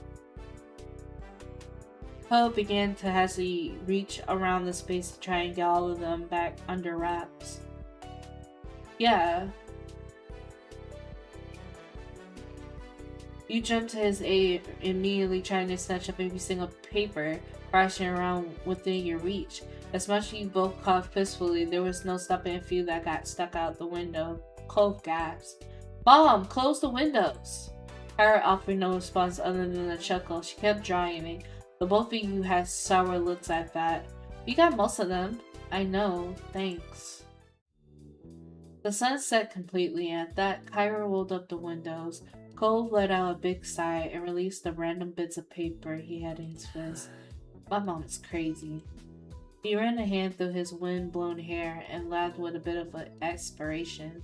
Cole began to hastily reach around the space to try and get all of them back under wraps. Yeah. You jumped to his aid, immediately trying to snatch up every single paper crashing around within your reach. As much as you both coughed peacefully, there was no stopping a few that got stuck out the window. Cole gasped. Mom, close the windows! Kyra offered no response other than a chuckle. She kept driving. The both of you had sour looks at that. You got most of them. I know, thanks. The sun set completely, and at that, Kyra rolled up the windows. Cole let out a big sigh and released the random bits of paper he had in his fist. My mom's crazy. He ran a hand through his wind-blown hair and laughed with a bit of an aspiration.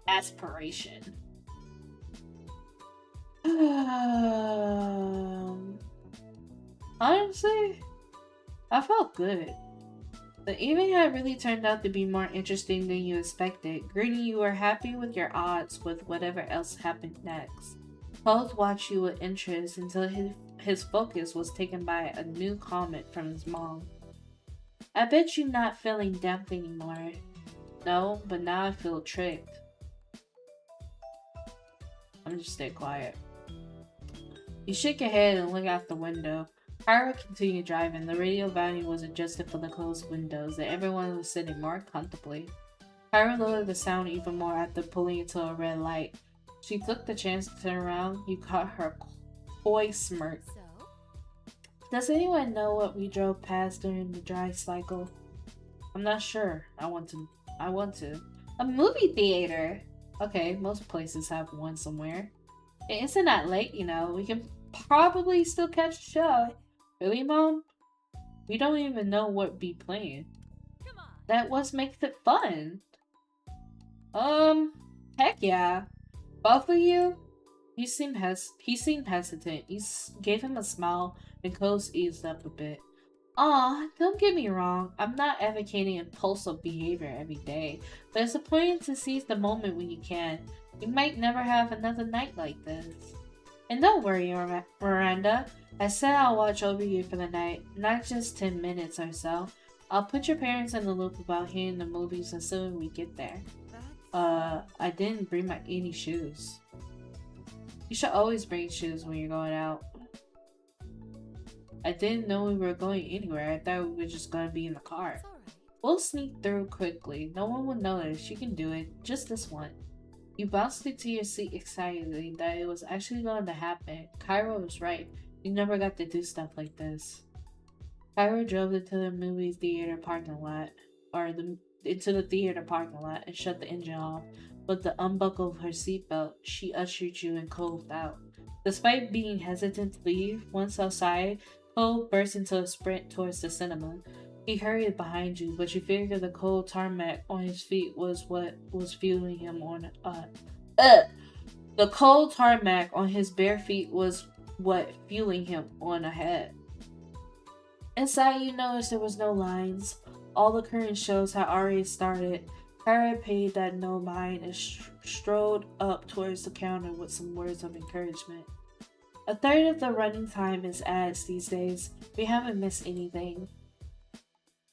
Aspiration. Honestly, I felt good. The evening had really turned out to be more interesting than you expected. Greedy, you were happy with your odds with whatever else happened next. Both watched you with interest until his focus was taken by a new comment from his mom. I bet you're not feeling damped anymore. No, but now I feel tricked. I'm just stay quiet. You shake your head and look out the window. Kyra continued driving. The radio volume was adjusted for the closed windows, and everyone was sitting more comfortably. Kyra lowered the sound even more after pulling into a red light. She took the chance to turn around. You caught her coy smirk. So? Does anyone know what we drove past during the dry cycle? I'm not sure. I want to. A movie theater! Okay, most places have one somewhere. It isn't that late, you know. We can probably still catch a show. Really, Mom? We don't even know what be playing. Come on. That what makes it fun. Heck yeah. Both of you? He seemed hesitant. You gave him a smile and Cole's eased up a bit. Aw, don't get me wrong, I'm not advocating impulsive behavior every day, but it's important to seize the moment when you can. You might never have another night like this. And don't worry, Miranda. I said I'll watch over you for the night, not just 10 minutes or so. I'll put your parents in the loop about hearing the movies as soon as we get there. I didn't bring my any shoes. You should always bring shoes when you're going out. I didn't know we were going anywhere. I thought we were just gonna be in the car. It's alright. We'll sneak through quickly. No one will notice. You can do it. Just this one. You bounced into your seat excitedly that it was actually going to happen. Cairo was right. You never got to do stuff like this. Cairo drove into the movie theater parking lot, into the theater parking lot and shut the engine off. With the unbuckle of her seatbelt, she ushered you and Cove out. Despite being hesitant to leave, once outside, Cove burst into a sprint towards the cinema. He hurried behind you, but you figured the cold tarmac on his feet was what was fueling him on. The cold tarmac on his bare feet was what fueling him on ahead. Inside, you noticed there was no lines. All the current shows had already started. Kara paid that no mind and strode up towards the counter with some words of encouragement. A third of the running time is ads these days. We haven't missed anything.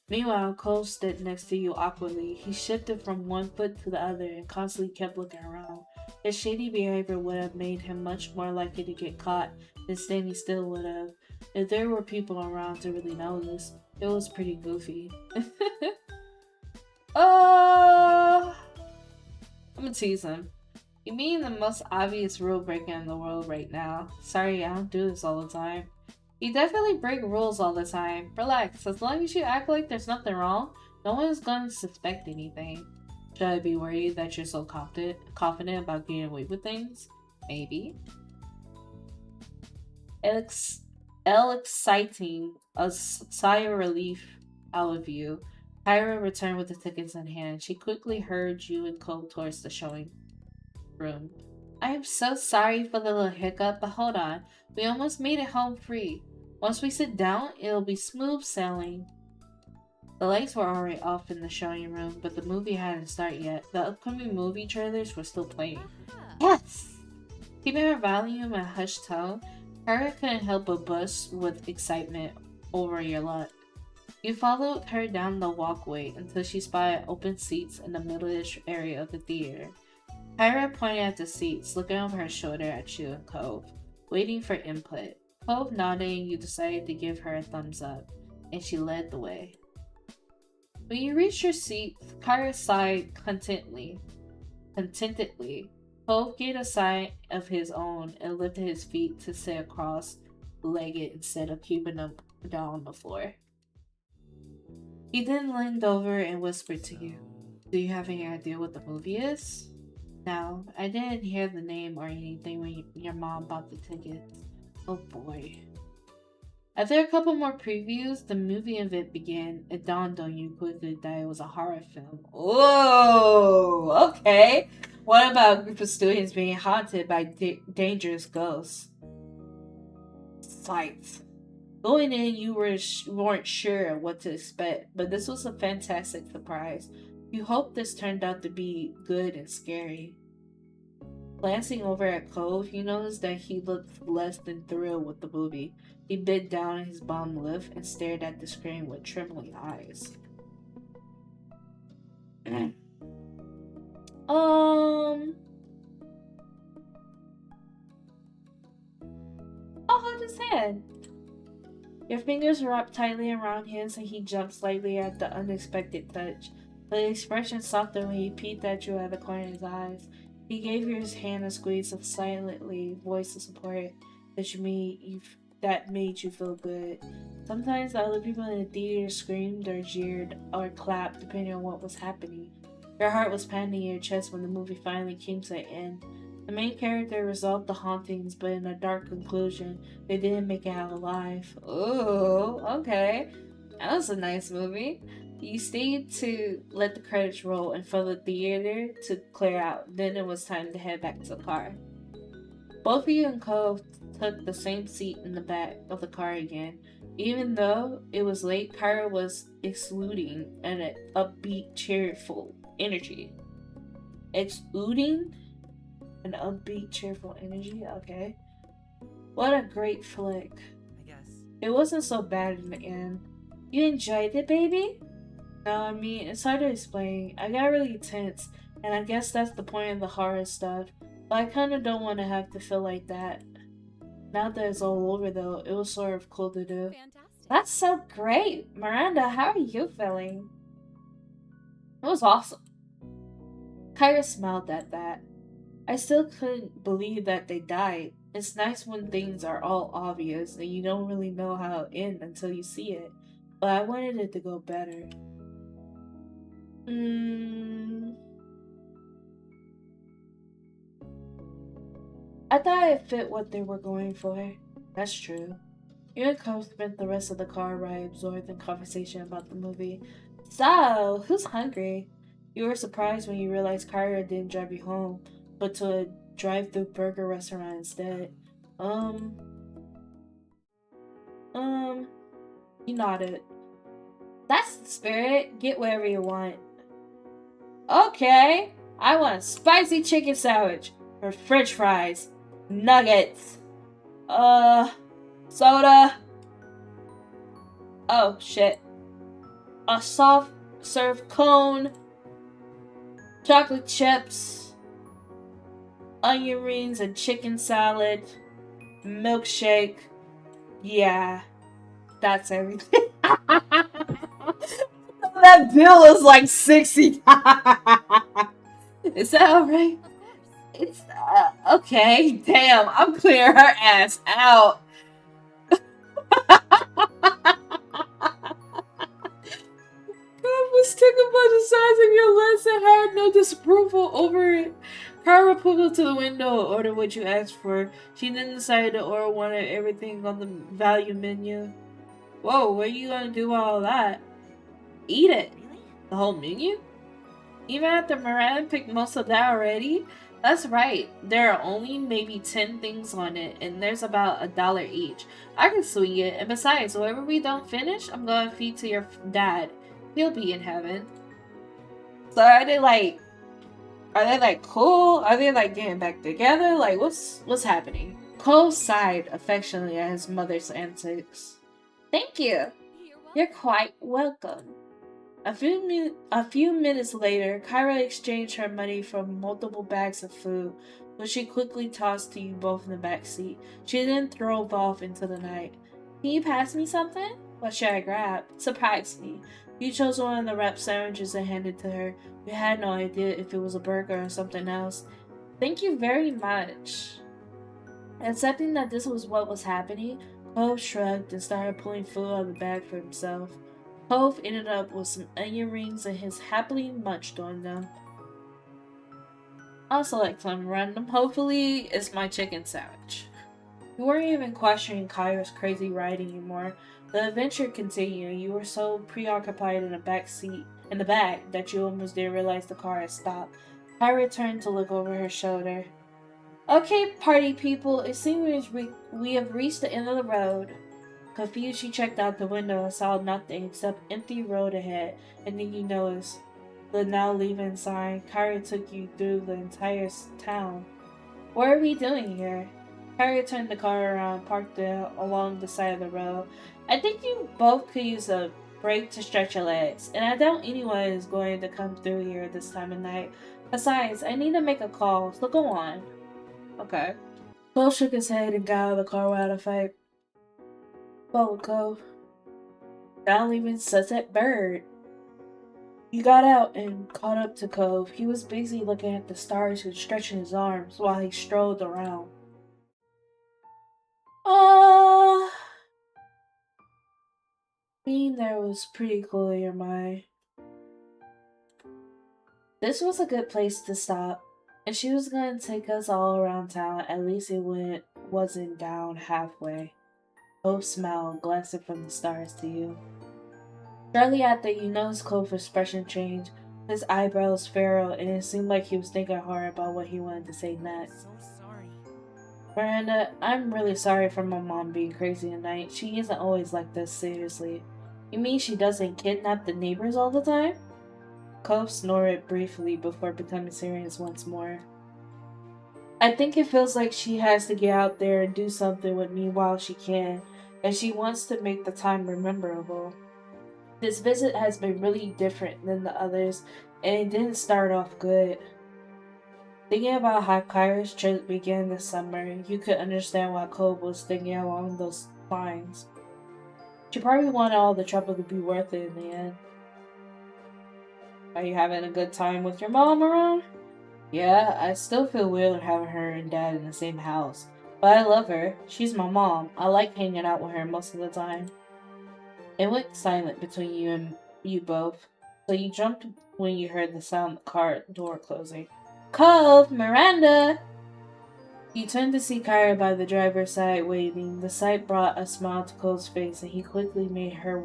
Meanwhile, Cole stood next to you awkwardly. He shifted from one foot to the other and constantly kept looking around. His shady behavior would have made him much more likely to get caught than standing still would have. If there were people around to really notice, it was pretty goofy. I'm gonna tease him. You mean the most obvious rule breaker in the world right now. Sorry, I don't do this all the time. You definitely break rules all the time. Relax, as long as you act like there's nothing wrong, no one's gonna suspect anything. Should I be worried that you're so confident about getting away with things? Maybe. Exciting, a sigh of relief out of you. Kyra returned with the tickets in hand. She quickly hurried you and Cole towards the showing room. I am so sorry for the little hiccup, but hold on. We almost made it home free. Once we sit down, it'll be smooth sailing. The lights were already off in the showing room, but the movie hadn't started yet. The upcoming movie trailers were still playing. Aha. Yes! Keeping her volume at hushed tone, Kyra couldn't help but bust with excitement over your luck. You followed her down the walkway until she spotted open seats in the middle-ish area of the theater. Kyra pointed at the seats, looking over her shoulder at you and Cove, waiting for input. Cove nodded and you decided to give her a thumbs up, and she led the way. When you reached your seat, Kyra sighed contentedly. Cove gave a sigh of his own and lifted his feet to sit cross-legged instead of keeping them down on the floor. He then leaned over and whispered to you, Do you have any idea what the movie is? No, I didn't hear the name or anything when your mom bought the tickets. Oh boy. After a couple more previews, the movie event began. It dawned on you quickly that it was a horror film. Oh, okay. What about a group of students being haunted by dangerous ghosts? Sight. Going in, you weren't sure what to expect, but this was a fantastic surprise. You hoped this turned out to be good and scary. Glancing over at Cove, you noticed that he looked less than thrilled with the movie. He bit down on his bottom lip and stared at the screen with trembling eyes. I'll hold his hand. Your fingers wrapped tightly around his and he jumped slightly at the unexpected touch. The expression softened when he peeked at you at the corner of his eyes. He gave your hand a squeeze of silently voice of support that made you feel good. Sometimes the other people in the theater screamed or jeered or clapped depending on what was happening. Your heart was pounding in your chest when the movie finally came to an end. The main character resolved the hauntings, but in a dark conclusion, they didn't make it out alive. Ooh, okay. That was a nice movie. You stayed to let the credits roll and for the theater to clear out. Then it was time to head back to the car. Both of you and Cove took the same seat in the back of the car again. Even though it was late, Kyra was exuding an upbeat, cheerful energy. Exuding an upbeat, cheerful energy? Okay. What a great flick. I guess. It wasn't so bad in the end. You enjoyed it, baby? No, I mean, it's hard to explain. I got really tense, and I guess that's the point of the horror stuff. But I kinda don't want to have to feel like that. Now that it's all over, though, it was sort of cool to do. Fantastic. That's so great! Miranda, how are you feeling? It was awesome. Kyra smiled at that. I still couldn't believe that they died. It's nice when things are all obvious and you don't really know how it'll end until you see it. But I wanted it to go better. I thought it fit what they were going for. That's true. You and Cove spent the rest of the car ride absorbed in conversation about the movie. So, who's hungry? You were surprised when you realized Kyra didn't drive you home, but to a drive-through burger restaurant instead. You nodded. That's the spirit. Get whatever you want. Okay, I want a spicy chicken sandwich or french fries, nuggets, soda. Oh shit. A soft serve cone, chocolate chips, onion rings and chicken salad, milkshake. Yeah, that's everything. That bill is like 60. Is that alright? Of course. It's okay. Damn, I'm clearing her ass out. God was tickled by the size of your lips and had no disapproval over it. Kyra pulled up to the window and ordered what you asked for. She then decided to order one of everything on the value menu. Whoa, what are you gonna do with all that? Eat it. Really? The whole menu? Even after Miranda picked most of that already? That's right. There are only maybe 10 things on it, and there's about $1 each. I can swing it, and besides, whatever we don't finish, I'm gonna feed to your dad. He'll be in heaven. So are they like cool? Are they like getting back together? Like what's happening? Cole sighed affectionately at his mother's antics. Thank you. You're welcome. You're quite welcome. A few minutes later, Kyra exchanged her money for multiple bags of food, which she quickly tossed to you both in the back seat. She then drove off into the night. Can you pass me something? What should I grab? Surprise me. You chose one of the wrapped sandwiches and handed to her. We had no idea if it was a burger or something else. Thank you very much. Accepting that this was what was happening, Cove shrugged and started pulling food out of the bag for himself. Cove ended up with some onion rings and has happily munched on them. I'll select some random. Hopefully, it's my chicken sandwich. You weren't even questioning Kyra's crazy ride anymore. The adventure continued. You were so preoccupied in the back that you almost didn't realize the car had stopped. Kyra turned to look over her shoulder. Okay, party people, it seems we have reached the end of the road. Confused, she checked out the window and saw nothing except empty road ahead, and then you noticed the now leaving sign. Kyra took you through the entire town. What are we doing here? Kyra turned the car around, parked it along the side of the road. I think you both could use a break to stretch your legs, and I doubt anyone is going to come through here this time of night. Besides, I need to make a call, so go on. Okay. Cole shook his head and got out of the car without a fight. Whoa, Cove. Not leaving Sunset Bird. You got out and caught up to Cove. He was busy looking at the stars and stretching his arms while he strolled around. Being there was pretty cool in your mind. This was a good place to stop, and she was gonna take us all around town. At least it wasn't down halfway. Cove smiled, glancing from the stars to you. Shortly after, you noticed Cove's expression change. His eyebrows furrowed, and it seemed like he was thinking hard about what he wanted to say next. So sorry. Miranda, I'm really sorry for my mom being crazy tonight. She isn't always like this, seriously. You mean she doesn't kidnap the neighbors all the time? Cove snorted briefly before becoming serious once more. I think it feels like she has to get out there and do something with me while she can, and she wants to make the time memorable. This visit has been really different than the others, and it didn't start off good. Thinking about how Kyra's trip began this summer, you could understand why Cove was thinking along those lines. She probably wanted all the trouble to be worth it in the end. Are you having a good time with your mom around? Yeah, I still feel weird having her and dad in the same house. But I love her. She's my mom. I like hanging out with her most of the time. It went silent between you both, so you jumped when you heard the sound of the car door closing. Cove, Miranda! You turned to see Kyra by the driver's side waving. The sight brought a smile to Cove's face, and she quickly made her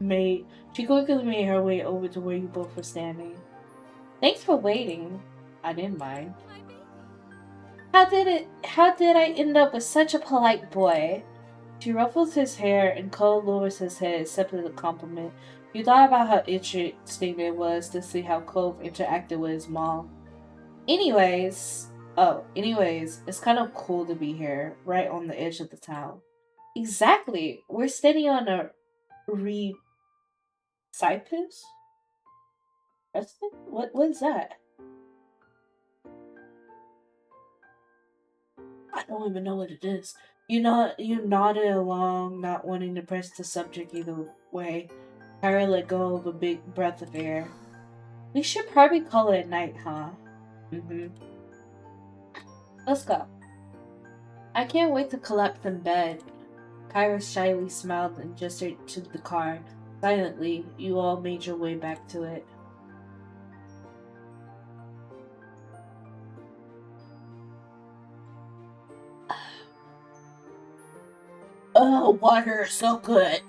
way over to where you both were standing. Thanks for waiting. I didn't mind. My baby. How did I end up with such a polite boy? She ruffles his hair and Cole lowers his head, accepting the compliment. You thought about how interesting it was to see how Cove interacted with his mom. Anyways, it's kind of cool to be here, right on the edge of the town. Exactly. We're standing on a precipice? What is that? I don't even know what it is. You nodded along, not wanting to press the subject either way. Kyra let go of a big breath of air. We should probably call it a night, huh? Mm-hmm. Let's go. I can't wait to collapse in bed. Kyra shyly smiled and gestured to the car. Silently, you all made your way back to it. Oh, water is so good.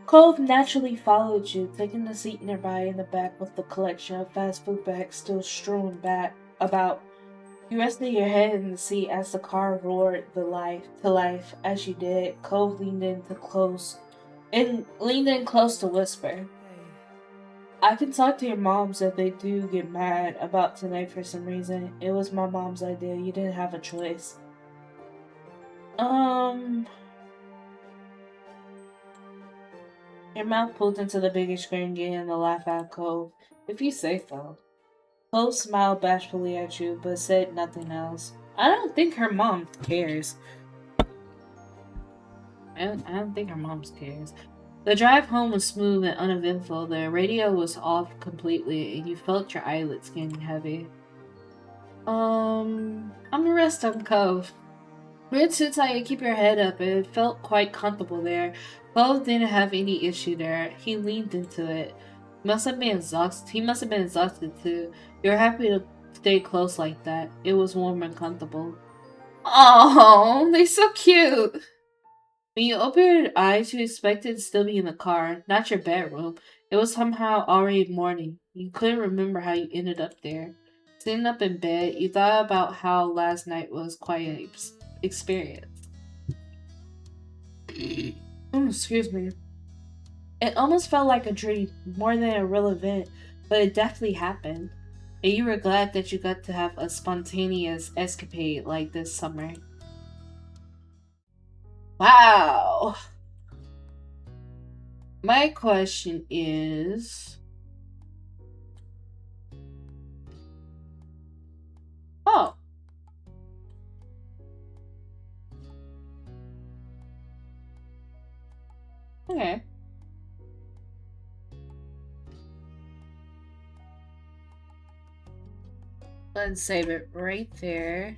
Cove naturally followed you, taking the seat nearby in the back with the collection of fast food bags still strewn about. You rested your head in the seat as the car roared to life. As you did, Cove leaned in close to whisper. I can talk to your moms if they do get mad about tonight for some reason. It was my mom's idea. You didn't have a choice. Your mouth pulled into the biggest grin, getting the laugh out of Cove. If you say so. Cove smiled bashfully at you, but said nothing else. I don't think her mom cares. I don't think her mom cares. The drive home was smooth and uneventful. The radio was off completely, and you felt your eyelids getting heavy. I'm gonna rest on Cove. We're too tired. Keep your head up. It felt quite comfortable there. Cove didn't have any issue there. He leaned into it. He must have been exhausted too. You're happy to stay close like that. It was warm and comfortable. Oh, they're so cute. When you opened your eyes, you expected to still be in the car, not your bedroom. It was somehow already morning. You couldn't remember how you ended up there. Sitting up in bed, you thought about how last night was quite an experience. Excuse me. It almost felt like a dream, more than a real event, but it definitely happened. And you were glad that you got to have a spontaneous escapade like this summer. Wow! My question is... Oh. Okay. Let's save it right there.